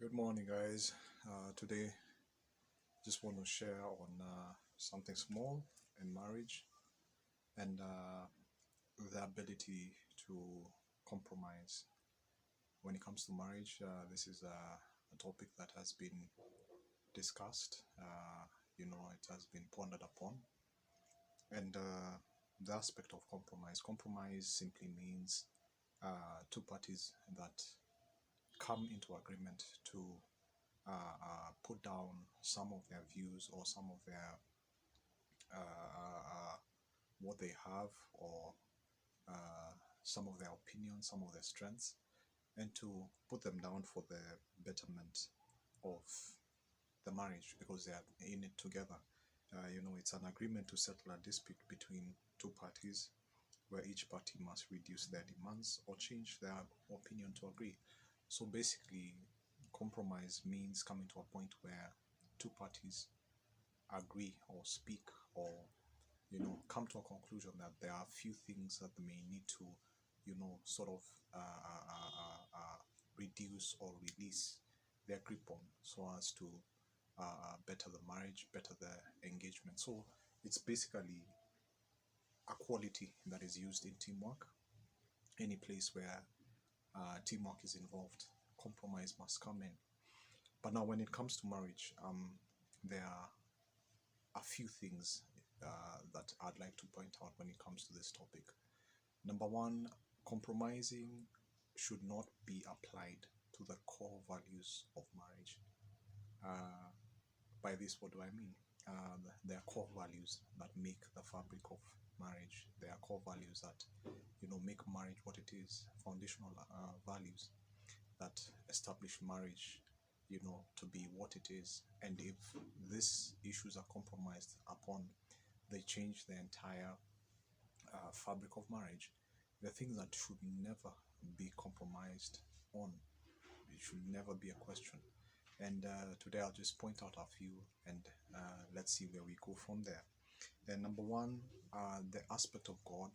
Good morning, guys. Today, just want to share on something small in marriage and the ability to compromise. When it comes to marriage, this is a topic that has been discussed. It has been pondered upon, and the aspect of compromise. Compromise simply means two parties that come into agreement to put down some of their views or some of their what they have or uh, some of their opinions, some of their strengths, and to put them down for the betterment of the marriage because they are in it together. It's an agreement to settle a dispute between two parties where each party must reduce their demands or change their opinion to agree. So basically, compromise means coming to a point where two parties agree or speak or come to a conclusion that there are a few things that they may need to sort of reduce or release their grip on so as to better the marriage, better the engagement. So it's basically a quality that is used in teamwork. Any place where teamwork is involved, compromise must come in. But now when it comes to marriage, there are a few things that I'd like to point out when it comes to this topic. Number one, compromising should not be applied to the core values of marriage. Uh, by this, what do I mean? There are core values that make the fabric of marriage. There are core values that make marriage what it is. Foundational values that establish marriage, to be what it is. And if these issues are compromised upon, they change the entire fabric of marriage. The things that should never be compromised on. It should never be a question. And today I'll just point out a few and let's see where we go from there. And number one, the aspect of God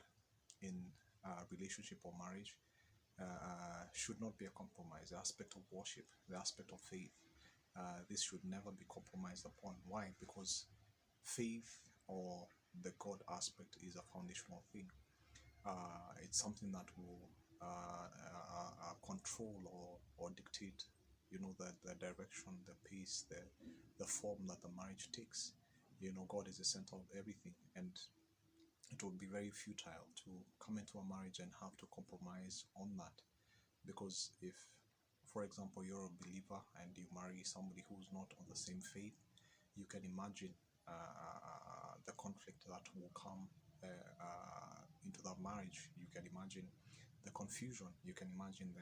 in relationship or marriage should not be a compromise. The aspect of worship, the aspect of faith, this should never be compromised upon. Why? Because faith or the God aspect is a foundational thing. It's something that will control or dictate, the direction, the pace, the form that the marriage takes. God is the center of everything, and it would be very futile to come into a marriage and have to compromise on that. Because if, for example, you're a believer and you marry somebody who's not on the same faith, you can imagine the conflict that will come into that marriage. You can imagine the confusion. You can imagine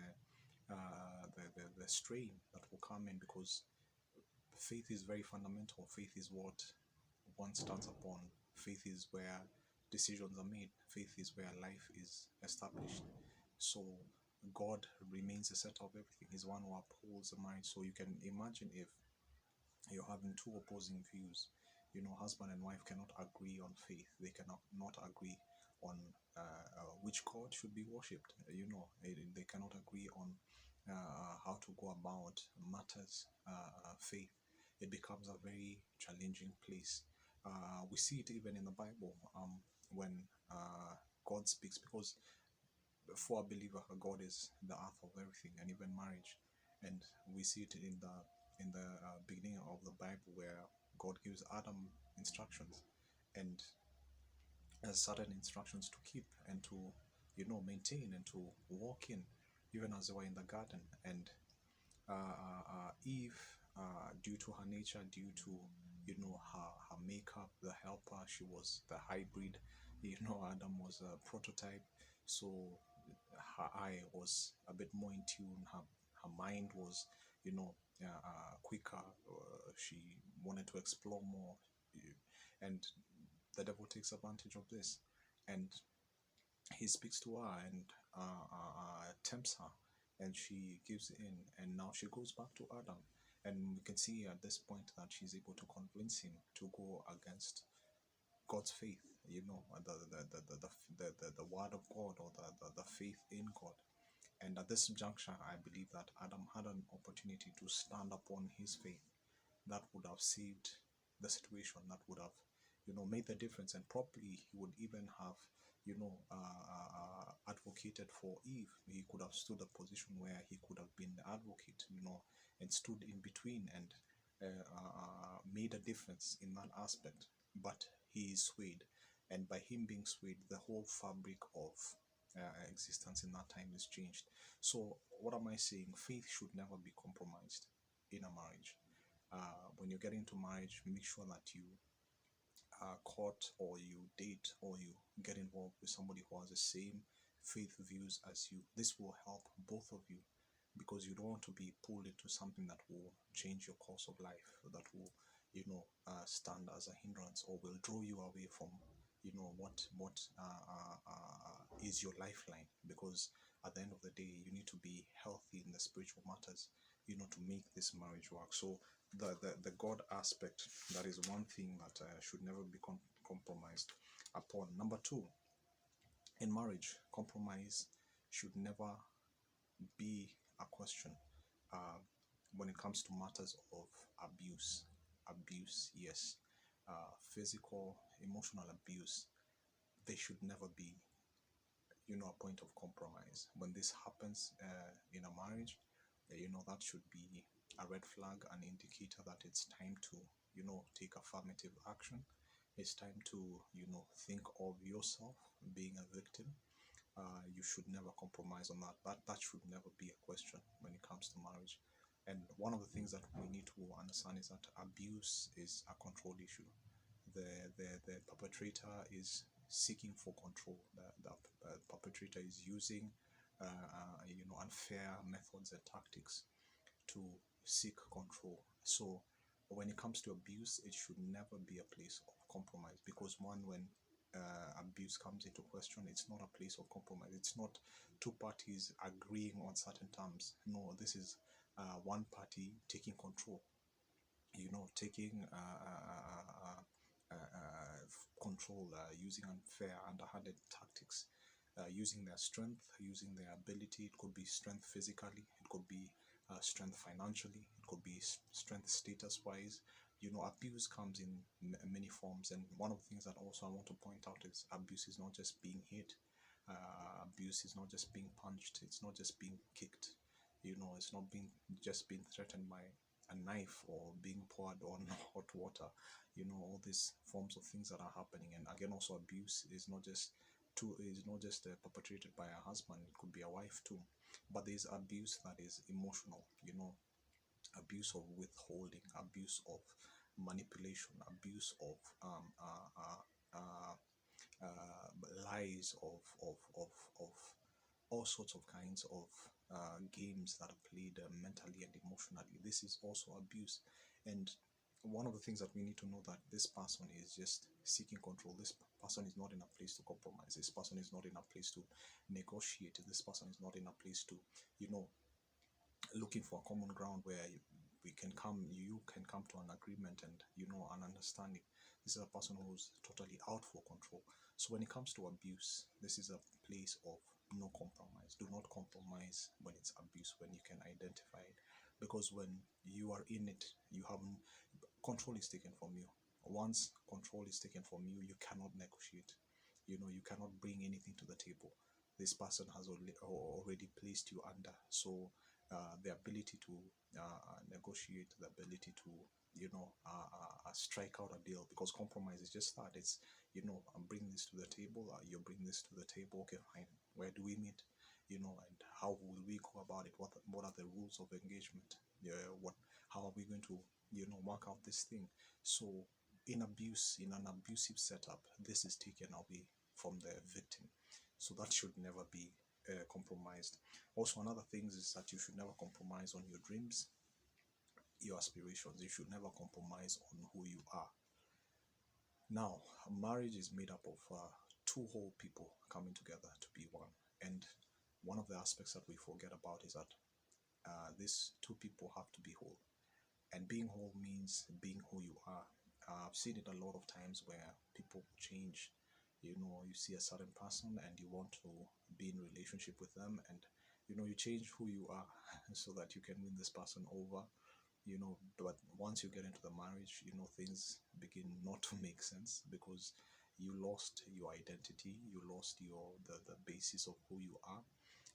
the strain that will come in because faith is very fundamental. Faith is what one stands upon. Faith is where decisions are made. Faith is where life is established. So God remains the center of everything. He's one who upholds the mind. So you can imagine if you're having two opposing views. Husband and wife cannot agree on faith. They cannot not agree on which God should be worshipped. They cannot agree on how to go about matters faith. It becomes a very challenging place. We see it even in the Bible when God speaks, because for a believer, God is the earth of everything, and even marriage. And we see it in the beginning of the Bible where God gives Adam instructions and has certain instructions to keep and to maintain and to walk in, even as they were in the garden. And Eve, due to her nature, due to her makeup, the helper, she was the hybrid. Adam was a prototype, so her eye was a bit more in tune. Her mind was, quicker. She wanted to explore more, and the devil takes advantage of this, and he speaks to her and tempts her, and she gives in, and now she goes back to Adam, and we can see at this point that she's able to convince him to go against God's faith, the word of God, or the faith in God. And at this juncture, I believe that Adam had an opportunity to stand upon his faith that would have saved the situation, that would have, made the difference. And probably he would even have, advocated for Eve. He could have stood a position where he could have been the advocate, and stood in between and made a difference in that aspect. But he is swayed, and by him being swayed, the whole fabric of existence in that time is changed. So, what am I saying? Faith should never be compromised in a marriage. When you get into marriage, make sure that you court or you date or you get involved with somebody who has the same faith views as you. This will help both of you, because you don't want to be pulled into something that will change your course of life, that will, stand as a hindrance or will draw you away from, what is your lifeline. Because at the end of the day, you need to be healthy in the spiritual matters, to make this marriage work. So the God aspect, that is one thing that should never be compromised upon. Number two, in marriage, compromise should never be a question uh, when it comes to matters of abuse. Abuse, yes. Physical, emotional abuse, they should never be, a point of compromise. When this happens in a marriage, that should be a red flag, an indicator that it's time to, take affirmative action. It's time to, think of yourself being a victim. You should never compromise on that. That should never be a question when it comes to marriage. And one of the things that we need to understand is that abuse is a control issue. The perpetrator is seeking for control. The perpetrator is using unfair methods and tactics to seek control. So when it comes to abuse, it should never be a place of compromise, because when abuse comes into question, it's not a place of compromise. It's not two parties agreeing on certain terms. No, this is one party taking control, taking control, using unfair, underhanded tactics, using their strength, using their ability. It could be strength physically, it could be strength financially, it could be strength status wise. Abuse comes in many forms, and one of the things that also I want to point out is abuse is not just being hit. Abuse is not just being punched. It's not just being kicked. It's not being just being threatened by a knife or being poured on hot water. All these forms of things that are happening. And again, also abuse is not just perpetrated by a husband. It could be a wife too. But there's abuse that is emotional. Abuse of withholding, abuse of manipulation, abuse of lies, of all sorts of kinds of games that are played mentally and emotionally. This is also abuse. And one of the things that we need to know, that this person is just seeking control. This person is not in a place to compromise. This person is not in a place to negotiate. This person is not in a place to, looking for a common ground where you can come to an agreement and, an understanding. This is a person who's totally out for control. So when it comes to abuse, this is a place of no compromise. Do not compromise when it's abuse, when you can identify it. Because when you are in it, control is taken from you. Once control is taken from you, you cannot negotiate. You cannot bring anything to the table. This person has already placed you under. So the ability to negotiate, the ability to, strike out a deal, because compromise is just that. It's, I'm bringing this to the table, you bring this to the table. Okay, fine. Where do we meet? And how will we go about it? What are the rules of engagement? How are we going to, work out this thing? So in an abusive setup, this is taken away from the victim. So that should never be compromised. Also, another thing is that you should never compromise on your dreams, your aspirations. You should never compromise on who you are. Now, marriage is made up of two whole people coming together to be one. And one of the aspects that we forget about is that these two people have to be whole. And being whole means being who you are. I've seen it a lot of times where people change. You see a certain person and you want to be in relationship with them, and You change who you are so that you can win this person over. But once you get into the marriage, things begin not to make sense because you lost your identity, you lost the basis of who you are.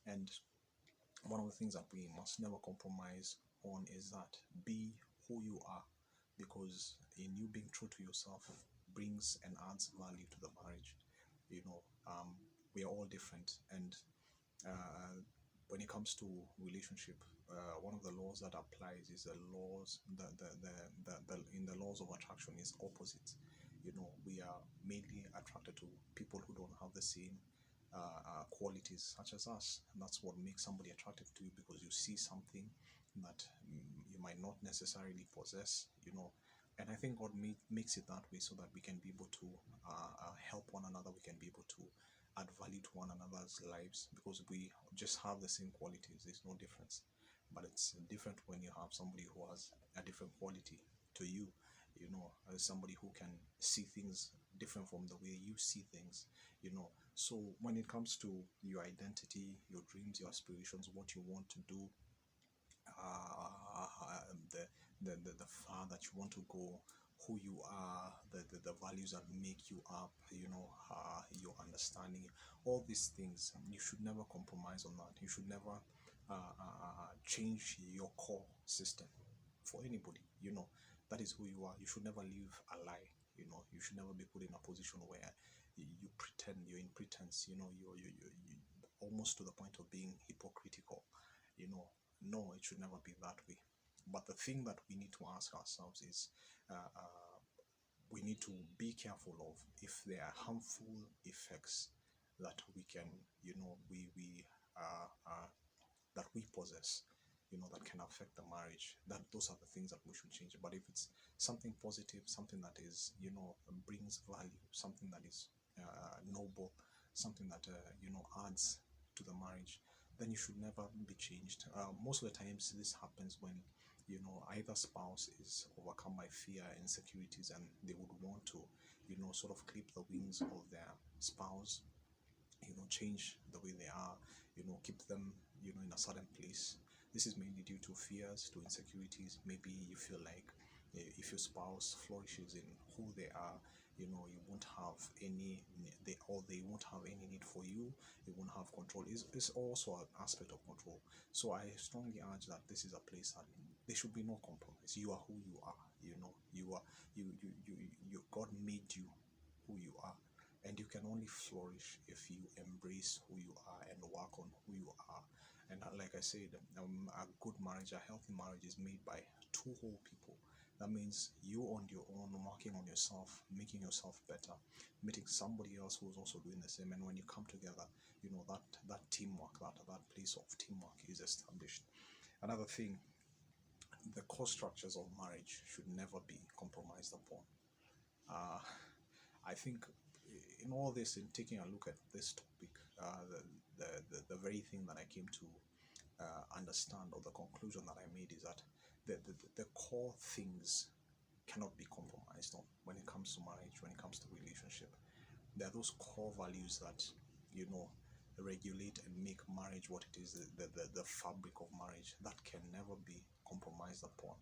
And one of the things that we must never compromise on is that be who you are, because in you being true to yourself brings and adds value to the marriage. you know um, we are all different, and uh, when it comes to relationship, one of the laws that applies is the laws the in the laws of attraction is opposite. We are mainly attracted to people who don't have the same qualities such as us, and that's what makes somebody attractive to you, because you see something that you might not necessarily possess. And I think God makes it that way so that we can be able to help one another, we can be able to add value to one another's lives, because we just have the same qualities. There's no difference. But it's different when you have somebody who has a different quality to you, as somebody who can see things different from the way you see things. So when it comes to your identity, your dreams, your aspirations, what you want to do, the, the far that you want to go, who you are, the values that make you up, your understanding, all these things, you should never compromise on that. You should never change your core system for anybody. That is who you are. You should never live a lie. You should never be put in a position where you pretend, you're in pretense. You almost to the point of being hypocritical. you know no, it should never be that way. But the thing that we need to ask ourselves is, we need to be careful of if there are harmful effects that we can, that we possess, that can affect the marriage. That those are the things that we should change. But if it's something positive, something that is, brings value, something that is noble, something that adds to the marriage, then you should never be changed. Most of the times, this happens when either spouse is overcome by fear and insecurities, and they would want to sort of clip the wings of their spouse, change the way they are, keep them, in a certain place. This is mainly due to fears, to insecurities. Maybe you feel like if your spouse flourishes in who they are, you won't have any, they won't have any need for you. You won't have control. It's also an aspect of control. So I strongly urge that this is a place that there should be no compromise. You are who you are. You are God made you who you are, and you can only flourish if you embrace who you are and work on who you are. And like I said, a good marriage, a healthy marriage, is made by two whole people. That means you on your own, working on yourself, making yourself better, meeting somebody else who's also doing the same, and when you come together, that teamwork, that place of teamwork is established. Another thing, the core structures of marriage should never be compromised upon. uh, I think in all this, in taking a look at this topic, the very thing that I came to understand, or the conclusion that I made, is that the core things cannot be compromised on when it comes to marriage, when it comes to relationship. There are those core values that, you know, regulate and make marriage what it is, the fabric of marriage, that can never be compromised upon.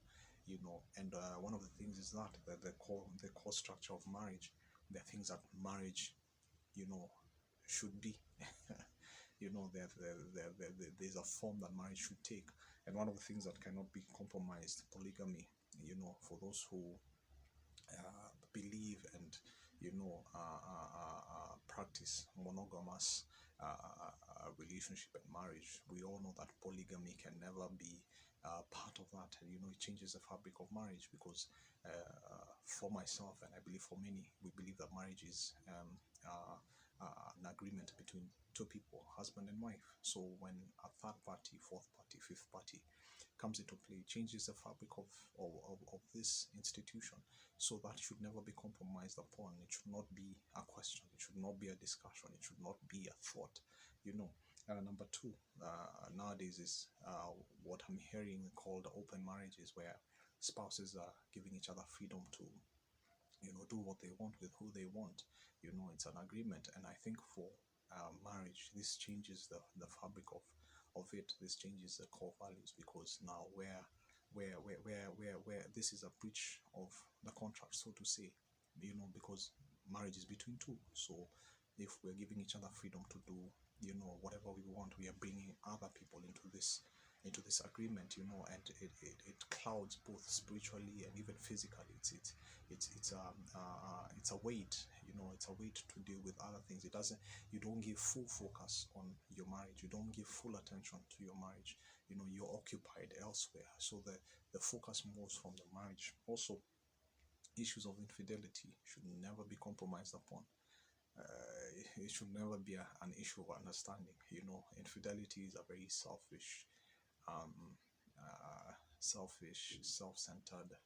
And one of the things is that the core structure of marriage, there are things that marriage, you know, should be. There's a form that marriage should take, and one of the things that cannot be compromised, polygamy. For those who believe and practice monogamous relationship and marriage, we all know that polygamy can never be part of that. And it changes the fabric of marriage, because for myself, and I believe for many, we believe that marriage is an agreement between two people, husband and wife. So when a third party, fourth party, fifth party comes into play, it changes the fabric of this institution. So that should never be compromised upon. It should not be a question. It should not be a discussion. It should not be a thought. Number two, nowadays is what I'm hearing called open marriages, where spouses are giving each other freedom to do what they want with who they want. It's an agreement, and I think for marriage, this changes the fabric of it, this changes the core values, because now where this is a breach of the contract, so to say, because marriage is between two. So if we're giving each other freedom to do, whatever we want, we are bringing other people into this agreement, and it clouds both spiritually and even physically. It's a weight, it's a weight to deal with other things. It doesn't You don't give full focus on your marriage, you don't give full attention to your marriage. You're occupied elsewhere, so the focus moves from the marriage. Also, issues of infidelity should never be compromised upon. It should never be an issue of understanding. Infidelity is a very um, self-centered,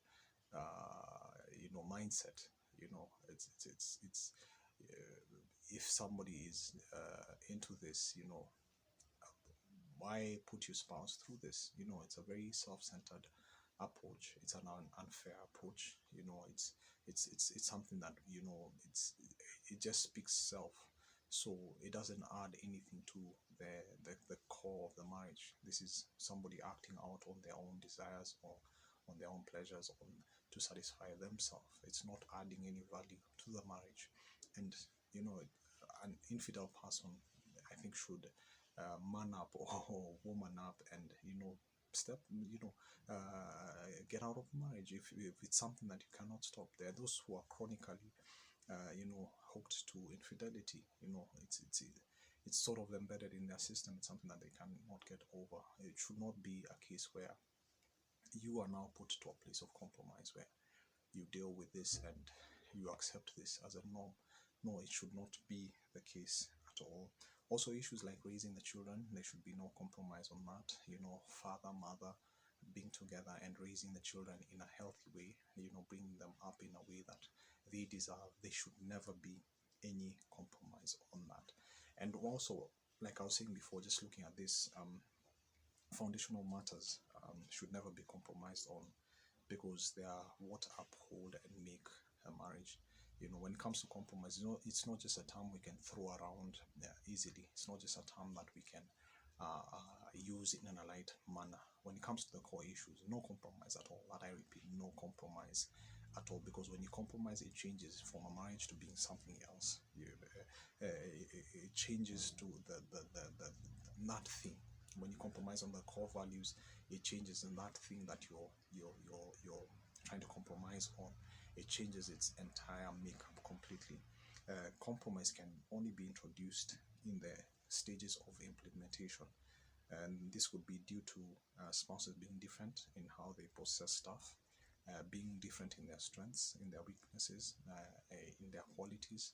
mindset. If somebody is into this, why put your spouse through this? It's a very self-centered approach. It's an unfair approach. It's something that it just speaks self. So it doesn't add anything to the core of the marriage. This is somebody acting out on their own desires or on their own pleasures, to satisfy themselves. It's not adding any value to the marriage. And an infidel person, I think, should man up, or woman up, and step get out of marriage if it's something that you cannot stop. There are those who are chronically hooked to infidelity. It's sort of embedded in their system. It's something that they cannot get over. It should not be a case where you are now put to a place of compromise, where you deal with this and you accept this as a norm. No, it should not be the case at all. Also, issues like raising the children, there should be no compromise on that. Father, mother being together and raising the children in a healthy way, bringing them up in a way that they deserve. There should never be any compromise on that. And also, like I was saying before, just looking at this, foundational matters should never be compromised on, because they are what uphold and make a marriage. When it comes to compromise, it's not just a term we can throw around easily. It's not just a term that we can use in a light manner. When it comes to the core issues, no compromise at all. That I repeat, no compromise at all. Because when you compromise, it changes from a marriage to being something else. It changes to that thing. When you compromise on the core values, it changes in that thing that you're trying to compromise on. It changes its entire makeup completely. Compromise can only be introduced in the stages of implementation, and this would be due to spouses being different in how they process stuff, being different in their strengths, in their weaknesses, in their qualities,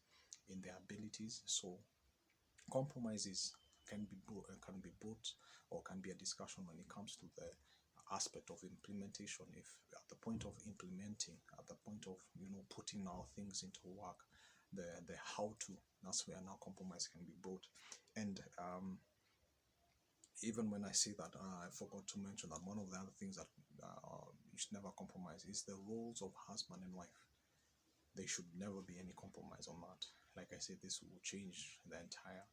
in their abilities. So compromises can be brought, or can be a discussion when it comes to the aspect of implementation. If at the point of implementing, at the point of putting our things into work, the how to, that's where now compromise can be brought. And even when I say that, I forgot to mention that one of the other things that you should never compromise is the roles of husband and wife. There should never be any compromise on that. Like I said, this will change the entire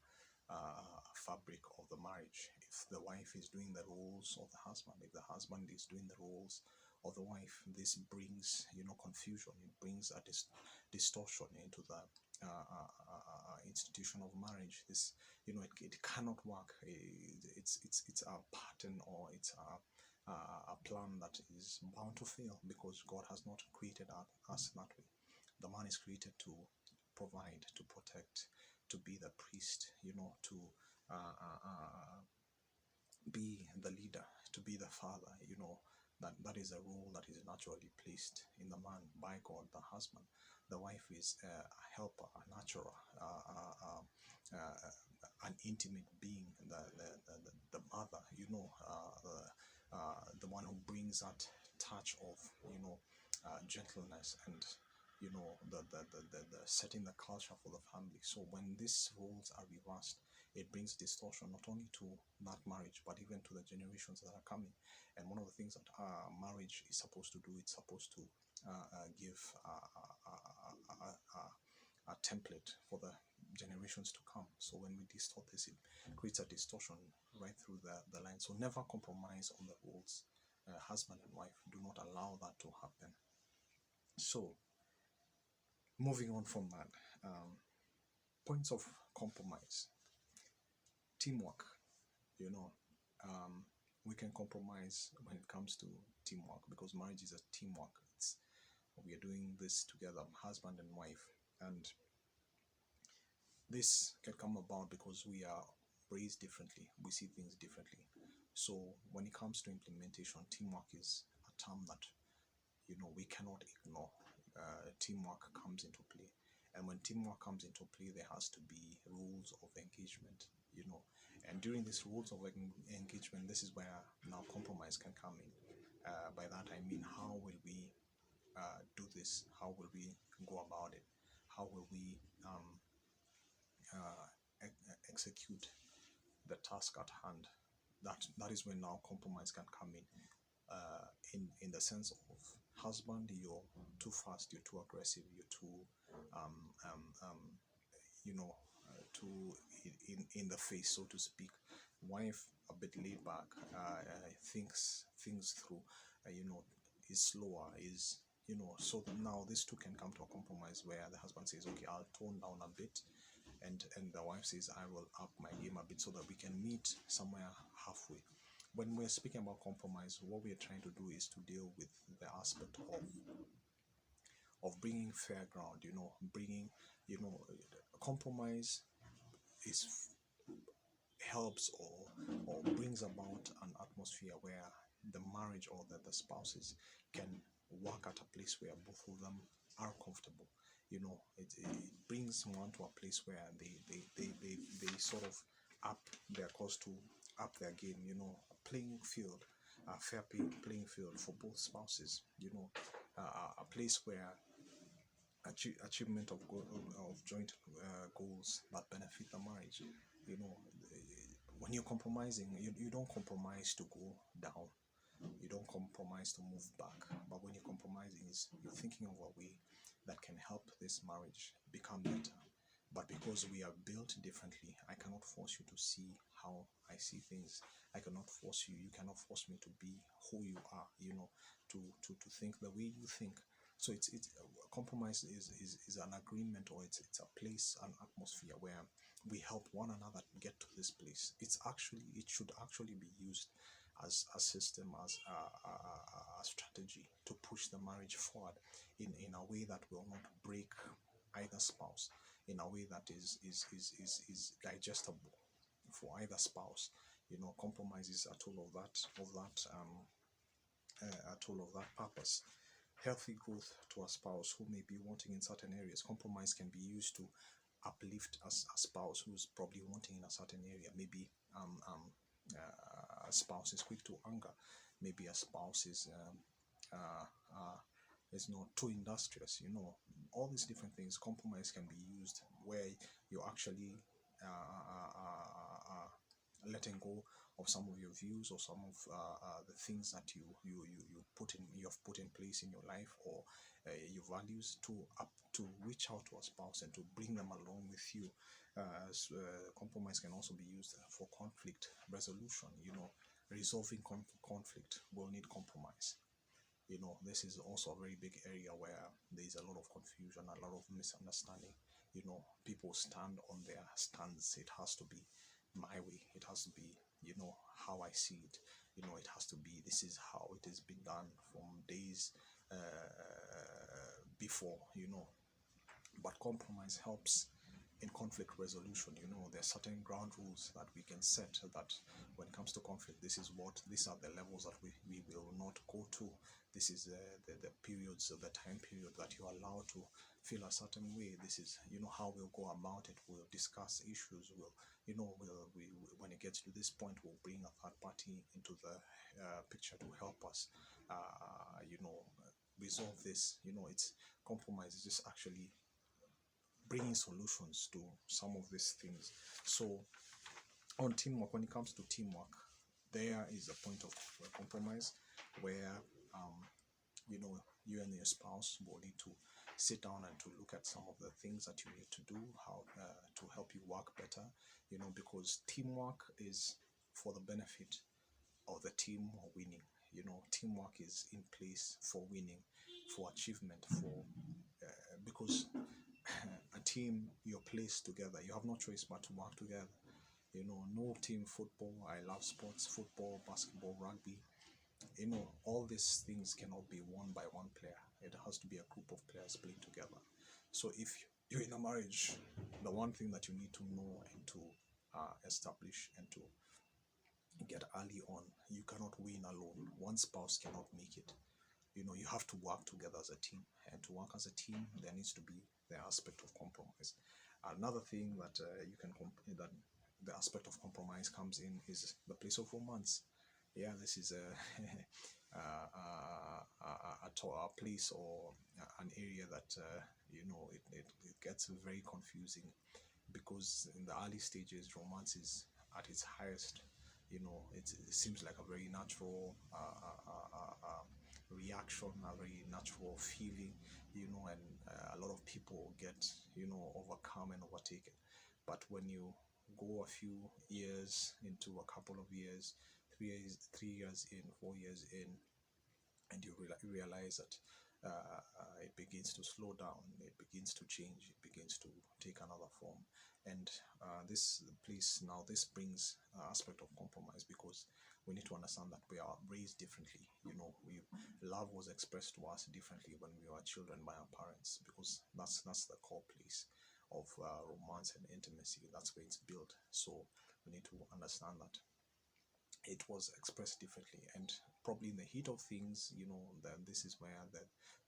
fabric of the marriage. If the wife is doing the roles of the husband, if the husband is doing the roles of the wife, this brings confusion. It brings a distortion into the institution of marriage. This it cannot work. It's a pattern, or it's a plan that is bound to fail, because God has not created us that way. The man is created to provide, to protect, to be the priest, to be the leader, to be the father. That is a role that is naturally placed in the man by God, the husband. The wife is a helper, a natural, an intimate being, the mother, the one who brings that touch of gentleness, and the setting the culture for the family. So when these roles are reversed, it brings distortion not only to that marriage, but even to the generations that are coming. And one of the things that marriage is supposed to do, it's supposed to give a template for the generations to come. So when we distort this, it creates a distortion right through the line. So never compromise on the roles, husband and wife. Do not allow that to happen. So moving on from that, points of compromise, teamwork. You know, we can compromise when it comes to teamwork, because marriage is a teamwork. It's we are doing this together, husband and wife, and this can come about because we are raised differently. We see things differently. So when it comes to implementation, teamwork is a term that we cannot ignore. Teamwork comes into play, and when teamwork comes into play, there has to be rules of engagement. And during these rules of engagement, this is where now compromise can come in. By that I mean, how will we do this? How will we go about it? How will we execute the task at hand? That is when now compromise can come in. In the sense of husband, you're too fast, you're too aggressive, you're too too in the face, so to speak. Wife, a bit laid back, thinks things through, is slower, is so now these two can come to a compromise where the husband says, okay, I'll tone down a bit, and the wife says, I will up my game a bit, so that we can meet somewhere halfway. When we're speaking about compromise, what we are trying to do is to deal with the aspect of bringing fair ground. Bringing, compromise is helps or brings about an atmosphere where the marriage or the spouses can work at a place where both of them are comfortable. It brings one to a place where they sort of up their course, to up their game, a playing field, a fair playing field for both spouses, a place where achievement of joint goals that benefit the marriage. When you're compromising, you don't compromise to go down, you don't compromise to move back, but when you're compromising, you're thinking of a way that can help this marriage become better. But because we are built differently, I cannot force you to see how I see things. I cannot force you. You cannot force me to be who you are. To think the way you think. So it's compromise is an agreement, or it's a place, an atmosphere where we help one another get to this place. It should actually be used as a system, as a strategy to push the marriage forward in a way that will not break either spouse, in a way that is digestible for either spouse. Compromise is a tool of that purpose. Healthy growth to a spouse who may be wanting in certain areas. Compromise can be used to uplift a spouse who's probably wanting in a certain area. Maybe a spouse is quick to anger. Maybe a spouse is not too industrious. All these different things. Compromise can be used where you're actually letting go of some of your views, or some of the things that you have put in place in your life, or your values, to reach out to a spouse and to bring them along with you. Compromise can also be used for conflict resolution. Resolving conflict will need compromise. This is also a very big area where there is a lot of confusion, a lot of misunderstanding. People stand on their stance. It has to be my way. It has to be, how I see it. It has to be, this is how it has been done from days before. But compromise helps in conflict resolution. There are certain ground rules that we can set, that when it comes to conflict, these are the levels that we will not go to. This is the periods, the time period that you are allowed to feel a certain way. This is how we'll go about it. We'll discuss issues. When it gets to this point, we'll bring a third party into the picture to help us resolve this. It's compromise is just actually bringing solutions to some of these things. So on teamwork, when it comes to teamwork, there is a point of compromise where you and your spouse will need to sit down and to look at some of the things that you need to do, how to help you work better, because teamwork is for the benefit of the team winning. Teamwork is in place for winning, for achievement, for because a team, you're placed together. You have no choice but to work together. No team football. I love sports, football, basketball, rugby. All these things cannot be won by one player. It has to be a group of players playing together. So if you're in a marriage, the one thing that you need to know and to establish and to get early on, you cannot win alone. One spouse cannot make it. You have to work together as a team, and to work as a team, there needs to be the aspect of compromise. Another thing that that the aspect of compromise comes in is the place of romance. Yeah, this is a place or an area that it gets very confusing, because in the early stages, romance is at its highest. It seems like a very natural reaction, a very natural feeling, and a lot of people get, overcome and overtaken. But when you go a few years into a couple of years, 3 years in, 4 years in, and you realize that it begins to slow down, it begins to change, it begins to take another form. And this brings aspect of compromise, because we need to understand that we are raised differently. Love was expressed to us differently when we were children by our parents, because that's the core place of romance and intimacy. That's where it's built. So we need to understand that it was expressed differently, and probably in the heat of things, then this is where the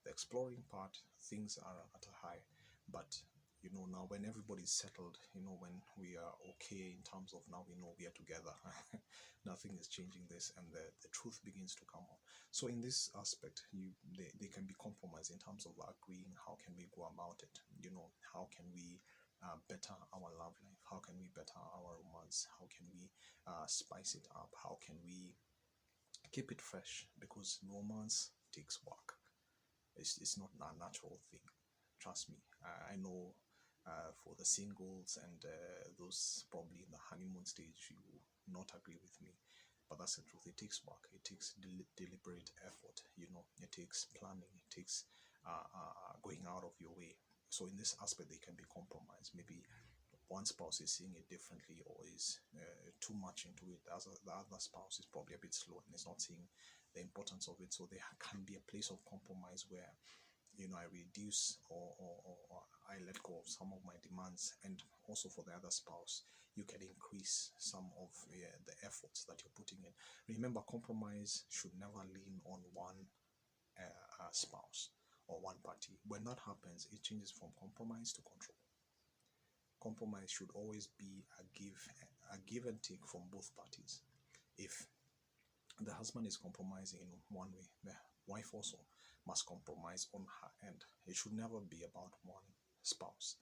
exploring part, things are at a high. But now when everybody's settled, when we are okay in terms of now we know we are together, nothing is changing this, and the truth begins to come out. So in this aspect, they can be compromised in terms of agreeing how can we go about it. How can we better our love life? How can we better our romance? How can we spice it up? How can we keep it fresh? Because romance takes work. It's not a natural thing. Trust me. I know for the singles and those probably in the honeymoon stage, you will not agree with me. But that's the truth. It takes work. It takes deliberate effort. It takes planning. It takes going out of your way. So in this aspect, they can be compromised. Maybe one spouse is seeing it differently, or is too much into it. The other spouse is probably a bit slow and is not seeing the importance of it. So there can be a place of compromise where I reduce, or I let go of some of my demands, and also for the other spouse, you can increase some of the efforts that you're putting in. Remember, compromise should never lean on one spouse or one party. When that happens, it changes from compromise to control. Compromise should always be a give and take from both parties. If the husband is compromising in one way, the wife also must compromise on her end. It should never be about one spouse.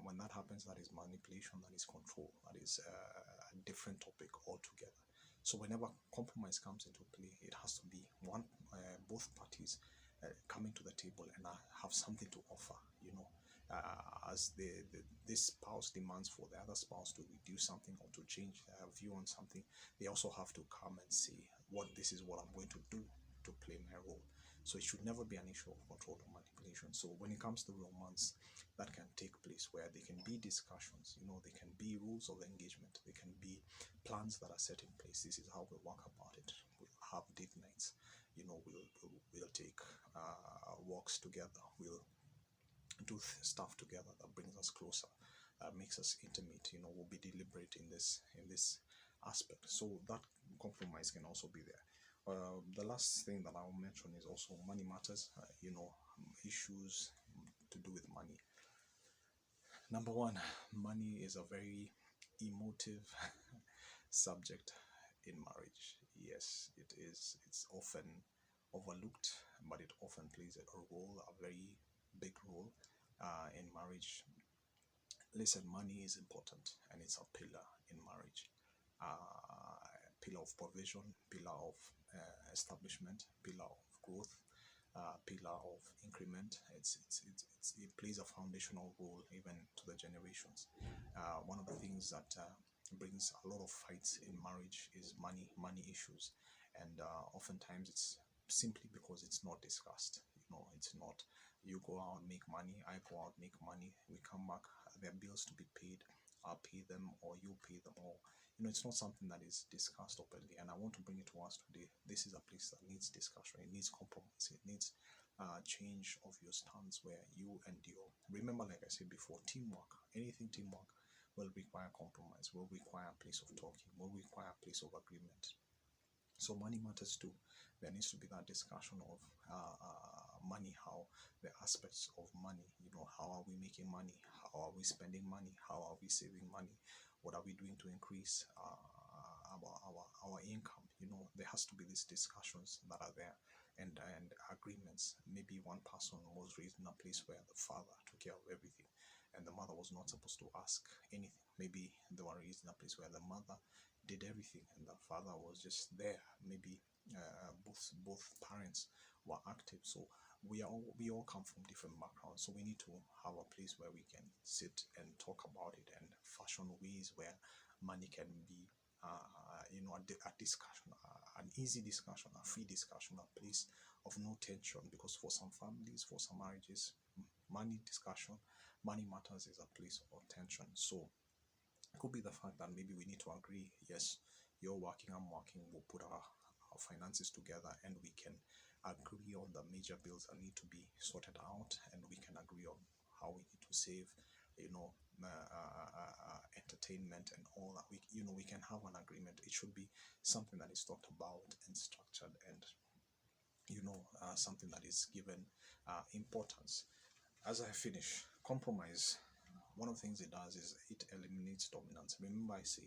When that happens, that is manipulation, that is control, that is a different topic altogether. So whenever compromise comes into play, it has to be both parties coming to the table and have something to offer. As this spouse demands for the other spouse to reduce something or to change their view on something, they also have to come and say, this is what I'm going to do to play my role. So it should never be an issue of control or manipulation. So when it comes to romance, that can take place where there can be discussions, there can be rules of engagement, there can be plans that are set in place. This is how we work about it. We'll have date nights, we'll take walks together, we'll do stuff together that brings us closer, makes us intimate. We'll be deliberate in this aspect. So that compromise can also be there. The last thing that I'll mention is also money matters. Issues to do with money. Number one, money is a very emotive subject in marriage. Yes, it is. It's often overlooked, but it often plays a role, a very big role in marriage. Listen, money is important, and it's a pillar in marriage. Pillar of provision, pillar of establishment, pillar of growth, pillar of increment. It plays a foundational role even to the generations. One of the things that brings a lot of fights in marriage is money issues, and oftentimes it's simply because it's not discussed. It's not. You go out make money, I go out make money, we come back, there are bills to be paid. I'll pay them or you pay them, or it's not something that is discussed openly. And I want to bring it to us today. This is a place that needs discussion. It needs compromise. It needs change of your stance where you and your, remember, like I said before, teamwork. Anything teamwork will require compromise, will require a place of talking, will require a place of agreement. So money matters too. There needs to be that discussion of money, how the aspects of money, how are we making money, how are we spending money, how are we saving money, what are we doing to increase our income. There has to be these discussions that are there, and agreements. Maybe one person was raised in a place where the father took care of everything and the mother was not supposed to ask anything. Maybe they were raised in a place where the mother did everything and the father was just there. Maybe both parents were active. So we all come from different backgrounds. So we need to have a place where we can sit and talk about it and fashion ways where money can be a discussion, an easy discussion, a free discussion, a place of no tension. Because for some families, for some marriages, money discussion, money matters is a place of tension. So it could be the fact that maybe we need to agree, yes, you're working, I'm working, we'll put our finances together and we can agree on the major bills that need to be sorted out, and we can agree on how we need to save, entertainment and all that. We can have an agreement. It should be something that is talked about and structured, and something that is given importance. As I finish, compromise, one of the things it does is it eliminates dominance. Remember, I said